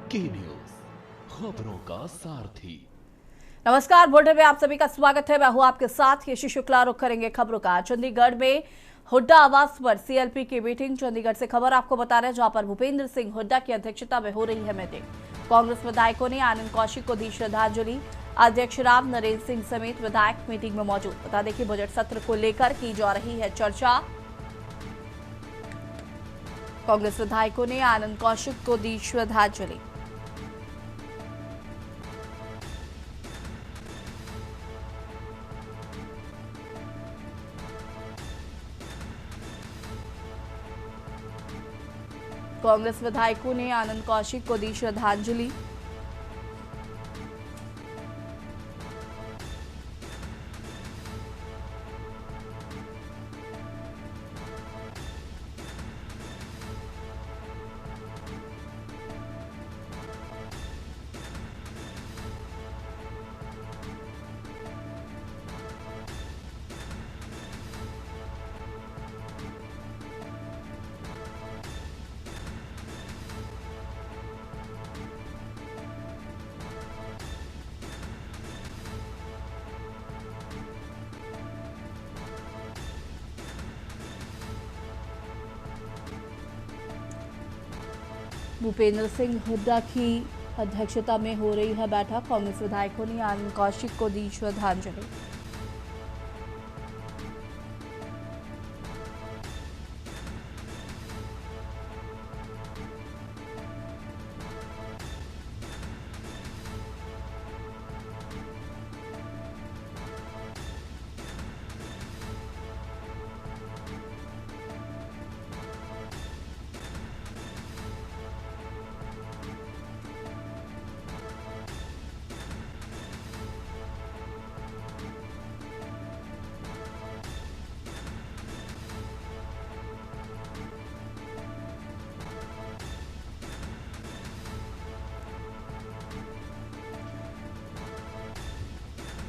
के न्यूज, खबरों का सारथी। नमस्कार, बुलेटिन में आप सभी का स्वागत है। मैं हूं आपके साथ यशी शुक्ला। रुख करेंगे खबरों का। चंडीगढ़ में हुड्डा आवास पर सीएलपी की मीटिंग। चंडीगढ़ से खबर आपको बता रहे हैं, जहां पर भूपेंद्र सिंह हुड्डा की अध्यक्षता में हो रही है मीटिंग। कांग्रेस विधायकों ने आनंद कौशिक को दी श्रद्धांजलि। अध्यक्ष राव नरेंद्र सिंह समेत विधायक मीटिंग में मौजूद। बता दें कि बजट सत्र को लेकर की जा रही है चर्चा। कांग्रेस विधायकों ने आनंद कौशिक को दी श्रद्धांजलि। कांग्रेस विधायकों ने आनंद कौशिक को दी श्रद्धांजलि। भूपेंद्र सिंह हुड्डा की अध्यक्षता में हो रही है बैठक। कांग्रेस विधायकों ने आनंद कौशिक को दी श्रद्धांजलि।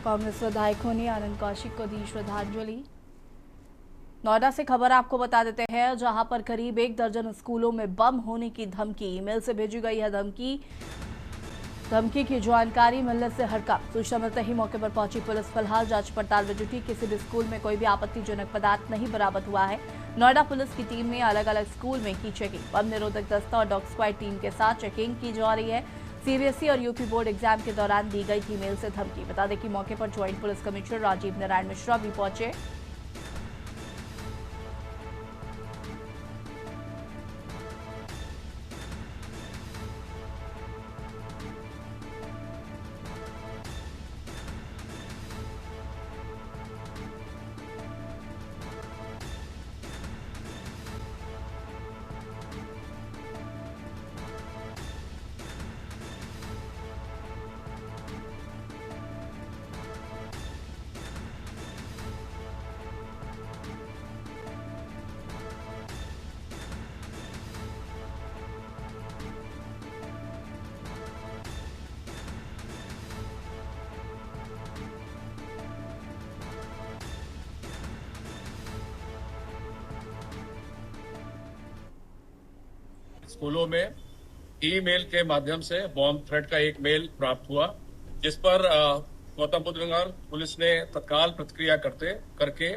कांग्रेस विधायकों ने आनंद कौशिक को दी श्रद्धांजलि। नोएडा से खबर आपको बता देते हैं, जहां पर करीब 1 दर्जन स्कूलों में बम होने की धमकी ईमेल से भेजी गई है। धमकी की जानकारी मिलने से हड़कंप। सूचना मिलते ही मौके पर पहुंची पुलिस फिलहाल जांच पड़ताल में जुटी। किसी भी स्कूल में कोई भी आपत्तिजनक पदार्थ नहीं बरामद हुआ है। नोएडा पुलिस की टीम ने अलग अलग स्कूल में की चेकिंग। बम निरोधक दस्ता और डॉग स्क्वाड टीम के साथ चेकिंग की जा रही है। सीबीएसई और यूपी बोर्ड एग्जाम के दौरान दी गई थी मेल से धमकी। बता दें कि मौके पर joint police commissioner Rajiv Narayan Mishra भी पहुंचे। स्कूलों में ईमेल के माध्यम से बॉम्ब थ्रेट का एक मेल प्राप्त हुआ, जिस पर गौतम बुद्ध नगर पुलिस ने तत्काल प्रतिक्रिया करके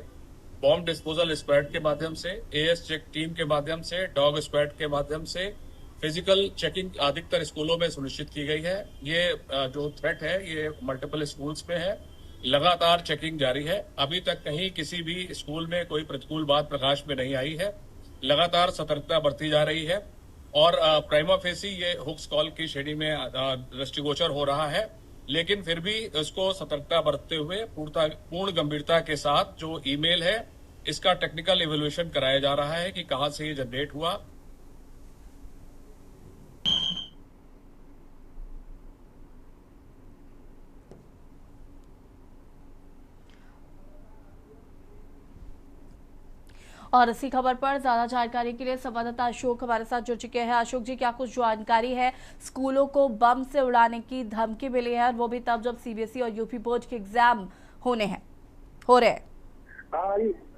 बॉम्ब डिस्पोजल स्क्वाड के माध्यम से, एएस चेक टीम के माध्यम से, डॉग स्क्वाड के माध्यम से फिजिकल चेकिंग अधिकतर स्कूलों में सुनिश्चित की गई है। ये जो थ्रेट है ये मल्टीपल स्कूल्स में है। लगातार चेकिंग जारी है। अभी तक कहीं किसी भी स्कूल में कोई प्रतिकूल बात प्रकाश में नहीं आई है। लगातार सतर्कता बरती जा रही है और प्राइमा फेसी ये हुक्स कॉल की श्रेणी में दृष्टिगोचर हो रहा है, लेकिन फिर भी इसको सतर्कता बरतते हुए पूर्ण गंभीरता के साथ जो ईमेल है इसका टेक्निकल इवैल्यूएशन कराया जा रहा है कि कहां से ये जनरेट हुआ। और इसी खबर पर ज्यादा जानकारी के लिए संवाददाता अशोक हमारे साथ जुड़ चुके हैं। अशोक जी, क्या कुछ जानकारी है? स्कूलों को बम से उड़ाने की धमकी मिली है, और वो भी तब जब सीबीएसई और यूपी बोर्ड के एग्जाम हो रहे हैं।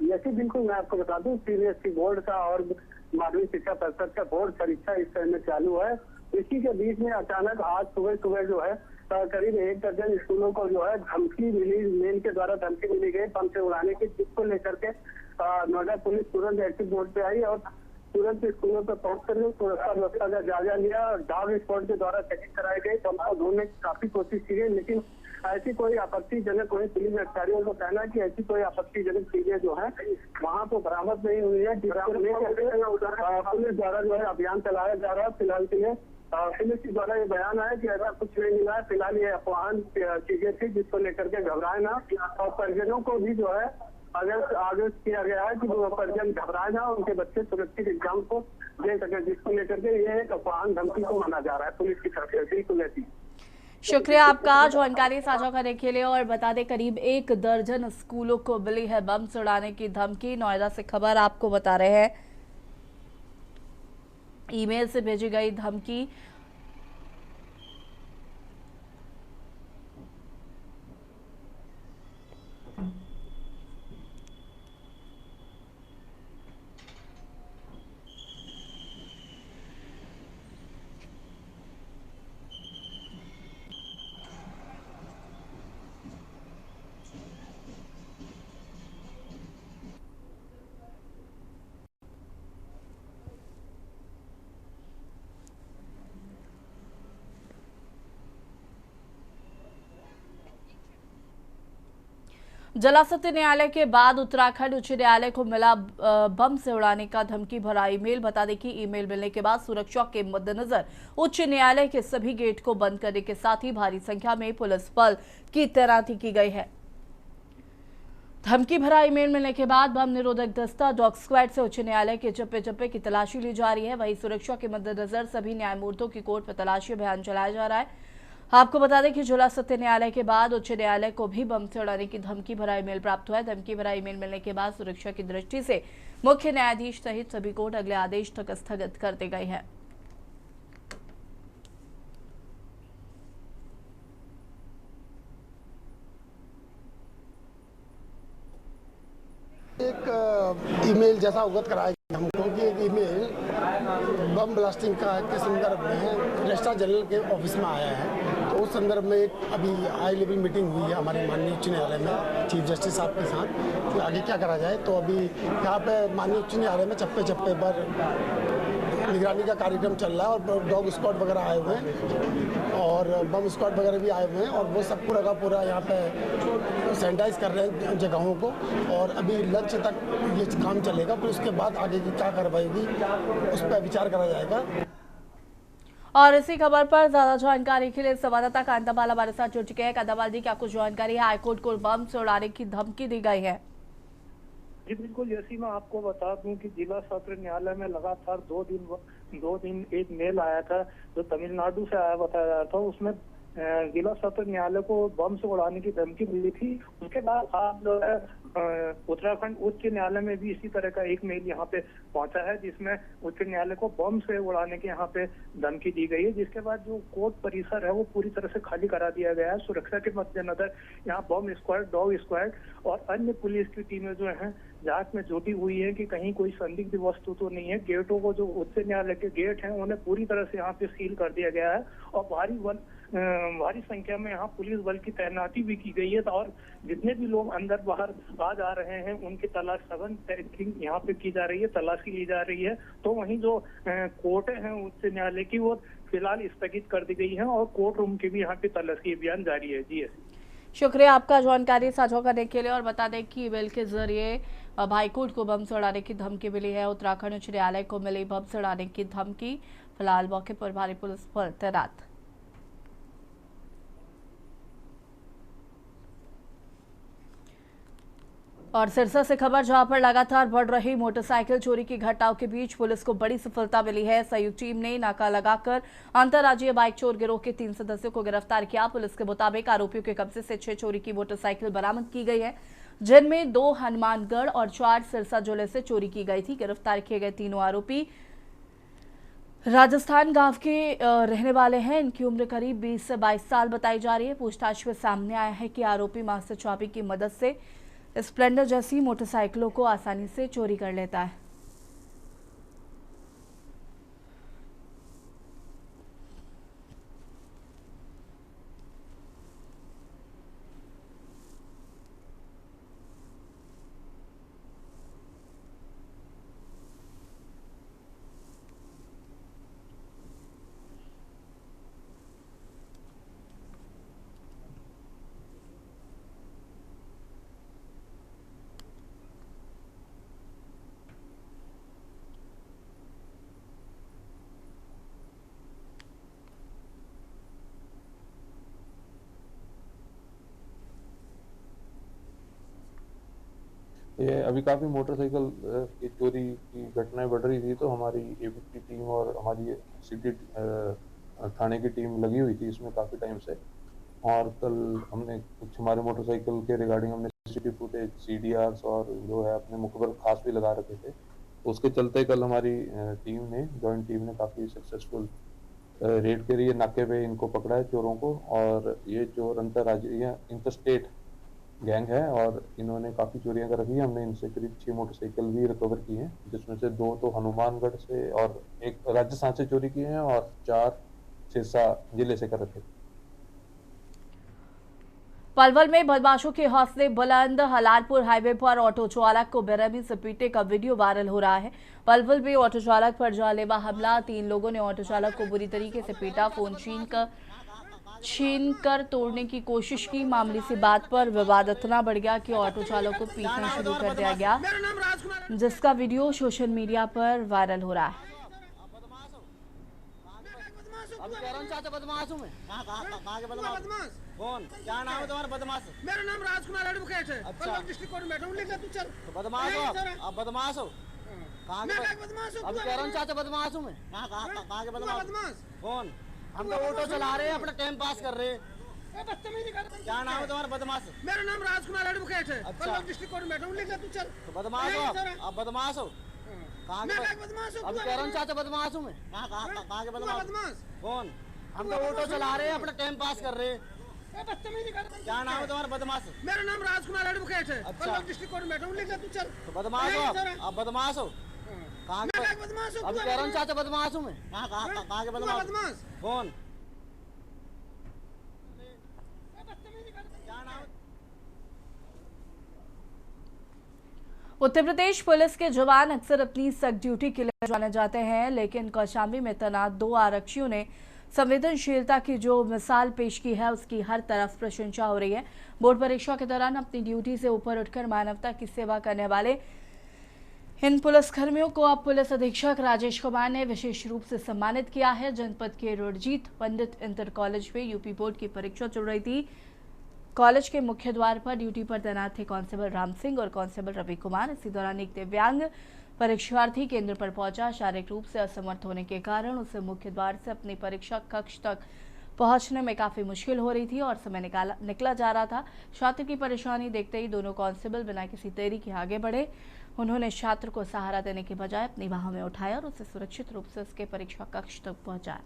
यही बिल्कुल, मैं आपको बता दूं, सीबीएसई बोर्ड का और माध्यमिक शिक्षा परिषद का बोर्ड परीक्षा इस समय में चालू है इसी के बीच में अचानक आज सुबह सुबह जो है करीब 1 दर्जन स्कूलों को जो है धमकी मिली, मेल के द्वारा धमकी मिली गई बम से उड़ाने की, जिसको लेकर के नोएडा पुलिस तुरंत एक्टिव मोड पे आई और तुरंत स्कूलों पर पहुंचकर सुरक्षा व्यवस्था का जायजा लिया और डॉग स्क्वाड के द्वारा चेकिंग कराई गई। बम को ढूंढने की काफी कोशिश की गई, लेकिन ऐसी कोई आपत्तिजनक, वही पुलिस अधिकारियों को कहना कि ऐसी कोई आपत्तिजनक चीजें जो है वहाँ तो बरामद नहीं हुई है, जिसको लेकर पुलिस द्वारा जो है अभियान चलाया जा रहा है। फिलहाल के लिए पुलिस के द्वारा ये बयान है कि ऐसा कुछ नहीं मिला है। फिलहाल ये अफवाह चीजें थी जिसको लेकर के घबराए ना, और परिजनों को भी जो है अगर आदेश किया गया है कि वो परिजन घबराए ना, उनके बच्चे सुरक्षित एग्जाम को दे सके, जिसको लेकर के ये एक अफवाह धमकी को माना जा रहा है पुलिस की तरफ से। बिल्कुल ऐसी। शुक्रिया आपका जानकारी साझा करने के लिए। और बता दें करीब 1 दर्जन स्कूलों को मिली है बम से उड़ाने की धमकी। नोएडा से खबर आपको बता रहे हैं, ईमेल से भेजी गई धमकी। जिला सत्र न्यायालय के बाद उत्तराखंड उच्च न्यायालय को मिला बम से उड़ाने का धमकी भरा ईमेल। बता दें कि ईमेल मिलने के बाद सुरक्षा के मद्देनजर उच्च न्यायालय के सभी गेट को बंद करने के साथ ही भारी संख्या में पुलिस बल की तैनाती की गई है। धमकी भरा ईमेल मिलने के बाद बम निरोधक दस्ता डॉग स्क्वाड से उच्च न्यायालय के चप्पे चप्पे की तलाशी ली जा रही है। वहीं सुरक्षा के मद्देनजर सभी न्यायमूर्तियों की कोर्ट में तलाशी अभियान चलाया जा रहा है। आपको बता दें कि जिला सत्र न्यायालय के बाद उच्च न्यायालय को भी बम से उड़ाने की धमकी भरा ईमेल प्राप्त हुआ है। धमकी भरा ईमेल मिलने के बाद सुरक्षा की दृष्टि से मुख्य न्यायाधीश सहित सभी कोर्ट अगले आदेश तक स्थगित कर दी गई है। एक ईमेल जैसा अवगत कराया गया हमको कि एक ईमेल बम ब्लास्टिंग का के संदर्भ में रजिस्ट्रार जनरल के ऑफिस में आया है। तो उस संदर्भ में एक अभी हाई लेवल मीटिंग हुई है हमारे माननीय उच्च न्यायालय में चीफ जस्टिस साहब के साथ कि आगे क्या करा जाए। तो अभी यहाँ पे माननीय उच्च न्यायालय में चप्पे चप्पे पर निगरानी का कार्यक्रम चल रहा है और डॉग स्क्वाड वगैरह आए हुए हैं और बम स्क्वाड वगैरह भी आए हुए हैं और वो सब पूरा का पूरा यहाँ पे सैनिटाइज कर रहे हैं जगहों को। और अभी लंच तक ये काम चलेगा, फिर उसके बाद आगे की क्या कार्रवाई होगी उस पर विचार करा जाएगा। और इसी खबर पर ज्यादा जानकारी के लिए संवाददाता कांताबाल हमारे साथ जुड़ चुके हैं। कांताबाल जी, क्या कुछ जानकारी है? हाईकोर्ट को बम से उड़ाने की धमकी दी गई है। जी बिल्कुल, जैसी मैं आपको बता दूं कि जिला सत्र न्यायालय में लगातार दो दिन एक मेल आया था जो तमिलनाडु से आया बताया जा रहा था। उसमें जिला सत्र न्यायालय को बम से उड़ाने की धमकी मिली थी। उसके बाद आज जो है उत्तराखंड उच्च न्यायालय में भी इसी तरह का एक मेल यहाँ पे पहुंचा है जिसमें उच्च न्यायालय को बम से उड़ाने की यहाँ पे धमकी दी गई है। जिसके बाद जो कोर्ट परिसर है वो पूरी तरह से खाली करा दिया गया है। सुरक्षा के मद्देनजर यहाँ बम स्क्वाड, डॉग स्क्वाड और अन्य पुलिस की टीमें जो है जांच में जुटी हुई है कि कहीं कोई संदिग्ध वस्तु तो नहीं है। गेटों को जो उच्च न्यायालय के गेट हैं उन्हें पूरी तरह से यहाँ पे सील कर दिया गया है और भारी संख्या में यहाँ पुलिस बल की तैनाती भी की गई है। और जितने भी लोग अंदर बाहर आ जा रहे हैं उनकी तलाश सघन चेकिंग यहाँ पे की जा रही है, तलाशी ली जा रही है। तो वहीं जो कोर्टें हैं उच्च न्यायालय की वो फिलहाल स्थगित कर दी गई है और कोर्ट रूम की भी यहाँ पे तलाशी अभियान जारी है। जी शुक्रिया आपका जानकारी साझा करने के लिए। और बता दें कि ईमेल के जरिए हाईकोर्ट को बम से उड़ाने की धमकी मिली है। उत्तराखंड उच्च न्यायालय को मिली बम से उड़ाने की धमकी। फिलहाल मौके पर भारी पुलिस बल तैनात। और सिरसा से खबर, जहां पर लगातार बढ़ रही मोटरसाइकिल चोरी की घटनाओं के बीच पुलिस को बड़ी सफलता मिली है। संयुक्त टीम ने नाका लगाकर अंतर्राज्यीय बाइक चोर गिरोह के 3 सदस्यों को गिरफ्तार किया। पुलिस के मुताबिक आरोपियों के कब्जे से 6 चोरी की मोटरसाइकिल बरामद की गई है, जिनमें 2 हनुमानगढ़ और 4 सिरसा जिले से चोरी की गई थी। गिरफ्तार किए गए तीनों आरोपी राजस्थान गांव के रहने वाले हैं। इनकी उम्र करीब 20 से 22 साल बताई जा रही है। पूछताछ में सामने आया है कि आरोपी मास्टर चाबी की मदद से स्प्लेंडर जैसी मोटरसाइकिलों को आसानी से चोरी कर लेता है। ये अभी काफ़ी मोटरसाइकिल की चोरी की घटनाएं बढ़ रही थी, तो हमारी एबीपी टीम और हमारी सिटी थाने की टीम लगी हुई थी इसमें काफ़ी टाइम से। और कल हमने कुछ हमारे मोटरसाइकिल के रिगार्डिंग हमने सीसीटीवी फुटेज, सीडीआर्स और जो है अपने मुखबिर खास भी लगा रखे थे। उसके चलते कल हमारी जॉइंट टीम ने काफ़ी सक्सेसफुल रेड करी है, नाके पे इनको पकड़ा है चोरों को। और ये चोर अंतर्राज्यीय इंटरस्टेट गैंग है और इन्होंने काफ़ी चोरियां कर रखी है। हमने इनसे करीब 6 मोटरसाइकिल भी रिकवर की हैं, जिसमें से 2 तो हनुमानगढ़ से और एक राजस्थान से चोरी की हैं और 4 सिरसा जिले से कर रखे थे। पलवल में बदमाशों के हौसले बुलंद। हलालपुर हाईवे पर ऑटो चालक को बेरहमी से पीटने का वीडियो वायरल हो रहा है। पलवल में ऑटो चालक पर जानलेवा हमला। 3 लोगों ने ऑटो चालक को बुरी तरीके से पीटा, फोन छीन कर तोड़ने की कोशिश की। मामूली सी बात पर विवाद इतना बढ़ गया कि ऑटो चालक को पीटना शुरू कर दिया गया, जिसका वीडियो सोशल मीडिया पर वायरल हो रहा है। कौन? क्या नाम है तुम्हारा? बदमाश। मेरा नाम राजकुमार एडवोकेट है। अच्छा। डिस्ट्रिक्ट कोर्ट में बैठा हूँ, लेकर तू चल। तो बदमाश हो आप? बदमाश हो? कहाँ के बदमाश हो? अब कह रहा हूँ चाचा बदमाश हूँ मैं। कहाँ के बदमाश? कौन? हम तो ऑटो चला रहे हैं, अपना टाइम पास कर रहे हैं। क्या नाम है तुम्हारा? बदमाश। मेरा नाम राजकुमार एडवोकेट है। अच्छा। डिस्ट्रिक्ट कोर्ट में बैठा हूँ, लेकर तू चल। तो बदमाश हो आप? बदमाश हो? कहाँ के बदमाश हो? अब कह रहा हूँ चाचा बदमाश हूँ मैं। कहाँ के बदमाश? कौन? हम तो ऑटो चला रहे हैं, अपना टाइम पास कर रहे हैं। क्या नाम है तुम्हारा? बदमाश। मेरा नाम राजकुमार एडवोकेट है। अच्छा। डिस्ट्रिक्ट कोर्ट में बैठा हूँ, लेकर तू चल। तो बदमाश हो आप? बदमाश हो? कहाँ के बदमाश हो? अब कह रहा हूँ चाचा बदमाश हूँ मैं। कहाँ के बदमाश? कौन? उत्तर प्रदेश पुलिस के जवान अक्सर अपनी सख्त ड्यूटी के लिए जाने जाते हैं, लेकिन कौशाम्बी में तैनात 2 आरक्षियों ने संवेदनशीलता की जो मिसाल पेश की है, उसकी हर तरफ प्रशंसा हो रही है। बोर्ड परीक्षा के दौरान अपनी ड्यूटी से ऊपर उठकर मानवता की सेवा करने वाले इन पुलिसकर्मियों को अब पुलिस अधीक्षक राजेश कुमार ने विशेष रूप से सम्मानित किया है। जनपद के रणजीत पंडित इंटर कॉलेज में यूपी बोर्ड की परीक्षा चल रही थी। कॉलेज के मुख्य द्वार पर ड्यूटी पर तैनात थे कांस्टेबल राम सिंह और कांस्टेबल रवि कुमार। इसी दौरान एक दिव्यांग परीक्षार्थी केंद्र पर पहुंचा। शारीरिक रूप से असमर्थ होने के कारण उसे मुख्य द्वार से अपनी परीक्षा कक्ष तक पहुंचने में काफी मुश्किल हो रही थी और समय निकला जा रहा था। छात्र की परेशानी देखते ही दोनों कांस्टेबल बिना किसी देरी के आगे बढ़े। उन्होंने छात्र को सहारा देने के बजाय अपनी बाहों में उठाया और उसे सुरक्षित रूप से उसके परीक्षा कक्ष तक पहुंचाया।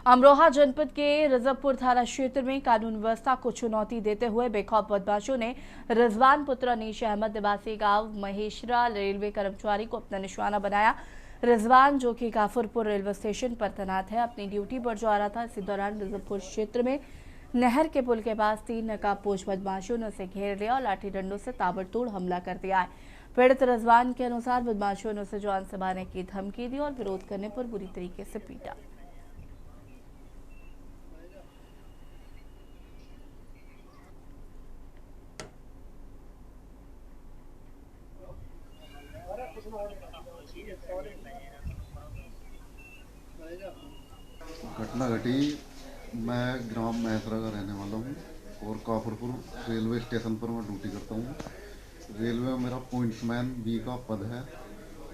अमरोहा जनपद के रजबपुर थाना क्षेत्र में कानून व्यवस्था को चुनौती देते हुए बेखौफ बदमाशों ने रिजवान पुत्र अनीश अहमद निवासी गांव महेशरा रेलवे कर्मचारी को अपना निशाना बनाया। रिजवान, जो कि काफुरपुर रेलवे स्टेशन पर तैनात है, अपनी ड्यूटी पर जा रहा था। इसी दौरान रजबपुर क्षेत्र में नहर के पुल के पास 3 नकाबपोश बदमाशों ने उसे घेर लिया और लाठी डंडों से ताबड़तोड़ हमला कर दिया है। पीड़ित रिजवान के अनुसार बदमाशों ने उसे जान से मारने की धमकी दी और विरोध करने पर बुरी तरीके से पीटा। घटना घटी, मैं ग्राम महेसरा का रहने वाला हूँ और काफुरपुर रेलवे स्टेशन पर मैं ड्यूटी करता हूँ। रेलवे में मेरा पॉइंट्समैन बी का पद है।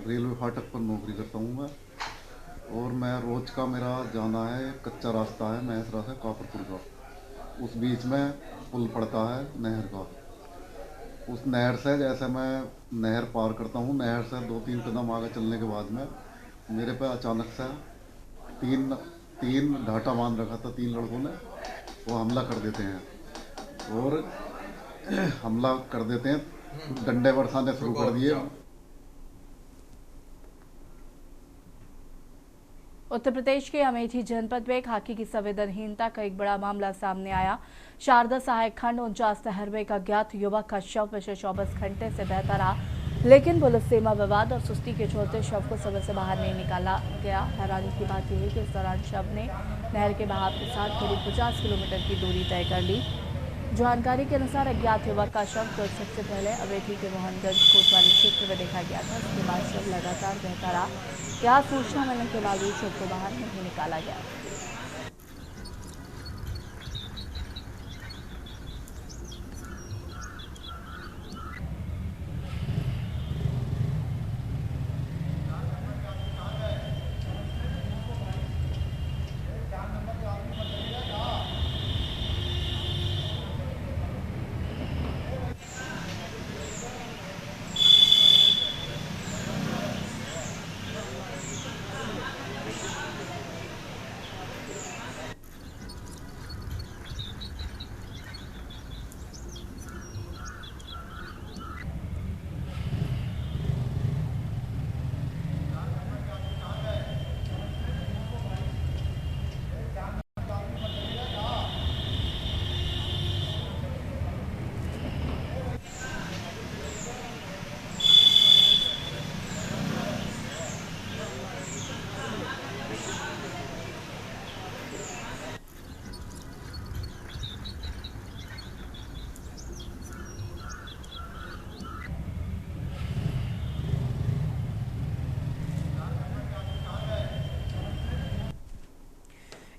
रेलवे फाटक पर नौकरी करता हूँ मैं, और मैं रोज का मेरा जाना है, कच्चा रास्ता है महेसरा से काफुरपुर का। उस बीच में पुल पड़ता है नहर का। उस नहर से जैसे मैं नहर पार करता हूँ, नहर से 2-3 कदम आगे चलने के बाद में मेरे पे अचानक से तीन ढाटा बांध रखा था 3 लड़कों ने, वो हमला कर देते हैं और हमला कर देते हैं, डंडे बरसाने शुरू कर दिए। उत्तर प्रदेश के अमेठी जनपद में खाकी की संवेदनहीनता का एक बड़ा मामला सामने आया। शारदा सहायक खंड 49 शहर में एक अज्ञात युवक का शव पिछले 24 घंटे से बहता रहा, लेकिन पुलिस सीमा विवाद और सुस्ती के चलते शव को समय से बाहर नहीं निकाला गया। हैरानी की बात यह है कि इस दौरान शव ने नहर के बहाव के साथ करीब 50 किलोमीटर की दूरी तय कर ली। जानकारी के अनुसार अज्ञात युवक का शव कुछ सबसे पहले अमेठी के मोहनगंज कोतवाली क्षेत्र में देखा गया था। उसके बाद शव लगातार बहता रहा। यहाँ सूचना मिलने के बावजूद शव को बाहर नहीं निकाला गया।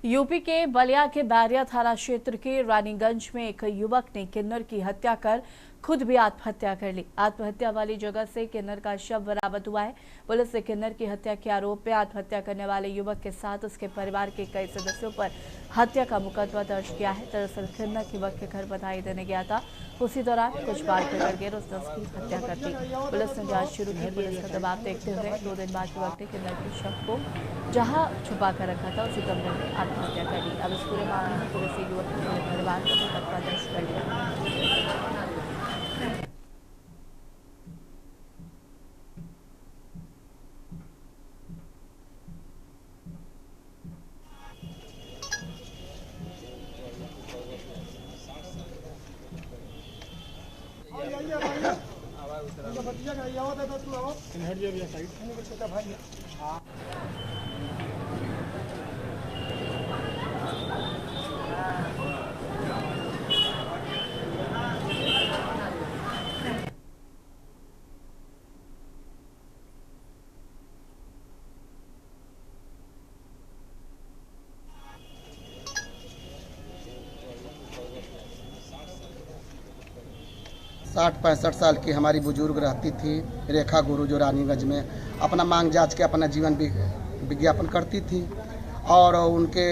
यूपी के बलिया के बैरिया थाना क्षेत्र के रानीगंज में एक युवक ने किन्नर की हत्या कर खुद भी आत्महत्या कर ली। आत्महत्या वाली जगह से किन्नर का शव बरामद हुआ है। पुलिस ने किन्नर की हत्या के आरोप में आत्महत्या करने वाले युवक के साथ उसके परिवार के कई सदस्यों पर हत्या का मुकदमा दर्ज किया है। दरअसल किन्नर युवक के घर बधाई देने गया था। उसी दौरान कुछ बार पकड़ गए उसने उसकी हत्या कर दी। पुलिस ने जांच शुरू की। पुलिस का दबाव देखते हुए 2 दिन बाद युवक ने किन्नर के शव को जहां छुपा कर रखा था उसी कमरे में आत्महत्या कर ली। अब इस पूरे मामले में पुलिस ने युवक के परिवार का मुकदमा दर्ज कर लिया। 60-65 साल की हमारी बुजुर्ग रहती थी रेखा गुरु, जो रानीगंज में अपना मांग जांच के अपना जीवन विज्ञापन करती थी। और उनके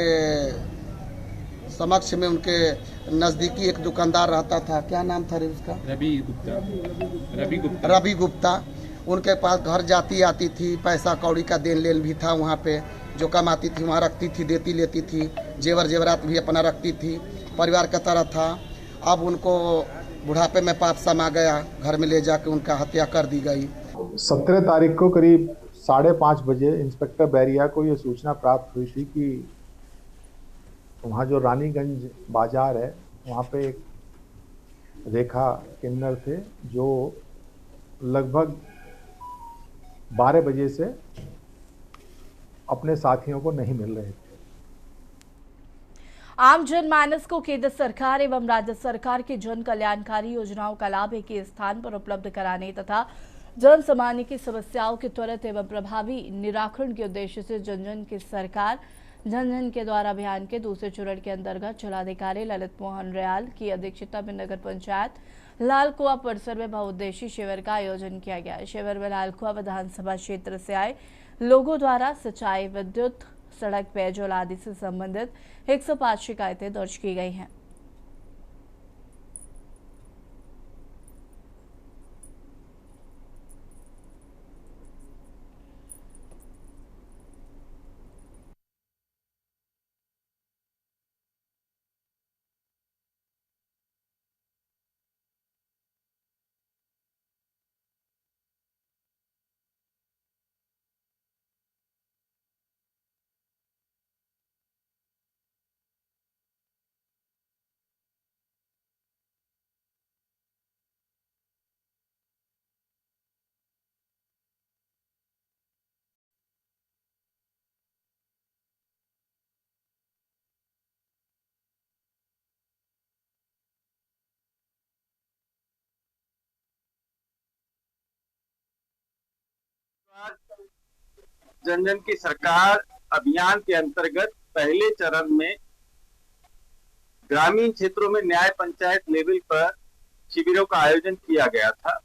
समक्ष में उनके नज़दीकी एक दुकानदार रहता था, क्या नाम था रे उसका? रवि गुप्ता। उनके पास घर जाती आती थी, पैसा कौड़ी का देन लेन भी था। वहाँ पे जो कमाती थी वहाँ रखती थी, देती लेती थी, जेवर जेवरात भी अपना रखती थी, परिवार का तरह था। अब उनको बुढ़ापे में पाप समा गया, घर में ले जाकर उनका हत्या कर दी गई। 17 तारीख को करीब 5:30 बजे इंस्पेक्टर बैरिया को ये सूचना प्राप्त हुई थी कि वहाँ जो रानीगंज बाजार है वहाँ पे एक रेखा किन्नर थे जो लगभग 12 बजे से अपने साथियों को नहीं मिल रहे थे। आम जनमानस को केंद्र सरकार एवं राज्य सरकार की जन कल्याणकारी योजनाओं का लाभ एक ही स्थान पर उपलब्ध कराने तथा जन सामान्य की समस्याओं के त्वरित एवं प्रभावी निराकरण के उद्देश्य से जन जन की सरकार जन जन के द्वारा अभियान के दूसरे चरण के अंतर्गत जिलाधिकारी ललित मोहन रयाल की अध्यक्षता में नगर पंचायत लालकुआ परिसर में बहुउद्देशीय शिविर का आयोजन किया गया। शिविर में लालकुआ विधानसभा क्षेत्र से आए लोगों द्वारा सिंचाई, विद्युत, सड़क, पेयजल आदि से संबंधित 105 शिकायतें दर्ज की गई हैं। जन जन की सरकार अभियान के अंतर्गत पहले चरण में ग्रामीण क्षेत्रों में न्याय पंचायत लेवल पर शिविरों का आयोजन किया गया था।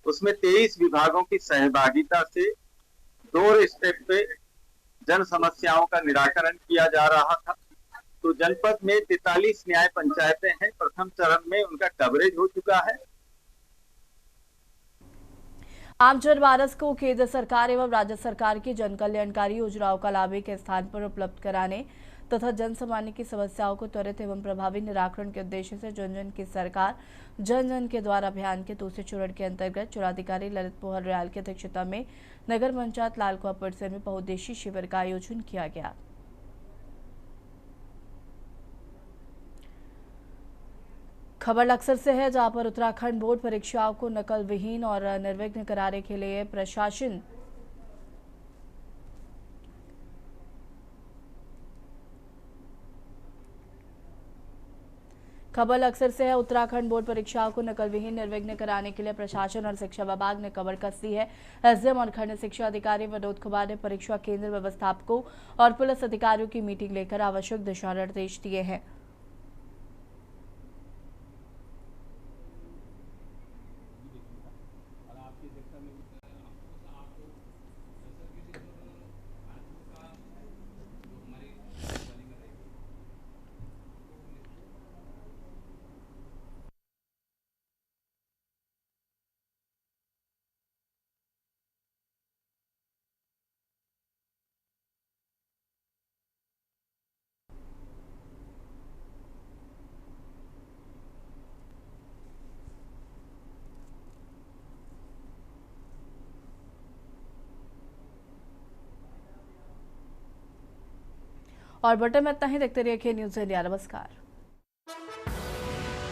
उसमें 23 विभागों की सहभागिता से 2 स्टेप पे जन समस्याओं का निराकरण किया जा रहा था। तो जनपद में 43 न्याय पंचायतें हैं। प्रथम चरण में उनका कवरेज हो चुका है। आम जनमानस को केंद्र सरकार एवं राज्य सरकार की जन कल्याणकारी योजनाओं का लाभ एक स्थान पर उपलब्ध कराने तथा जन सामान्य की समस्याओं को त्वरित एवं प्रभावी निराकरण के उद्देश्य से जन जन की सरकार जन जन के द्वारा अभियान के दूसरे चरण के अंतर्गत जिलाधिकारी ललित पोहर रियाल की अध्यक्षता में नगर पंचायत लालकुआ परिसर में बहुउद्देशीय शिविर का आयोजन किया गया। खबर लक्सर से है, जहां पर उत्तराखंड बोर्ड परीक्षाओं को नकल विहीन और निर्विघ्न कराने के लिए प्रशासन खबर अक्सर से है। उत्तराखंड बोर्ड परीक्षाओं को नकल विहीन निर्विघ्न कराने के लिए प्रशासन और शिक्षा विभाग ने कमर कस दी है। एसडीएम और खंड शिक्षा अधिकारी विनोद कुमार ने परीक्षा केंद्र व्यवस्थापकों और पुलिस अधिकारियों की मीटिंग लेकर आवश्यक दिशा निर्देश दिए हैं। और बटन में इतना ही। देखते रहिए न्यूज़ इंडिया। नमस्कार।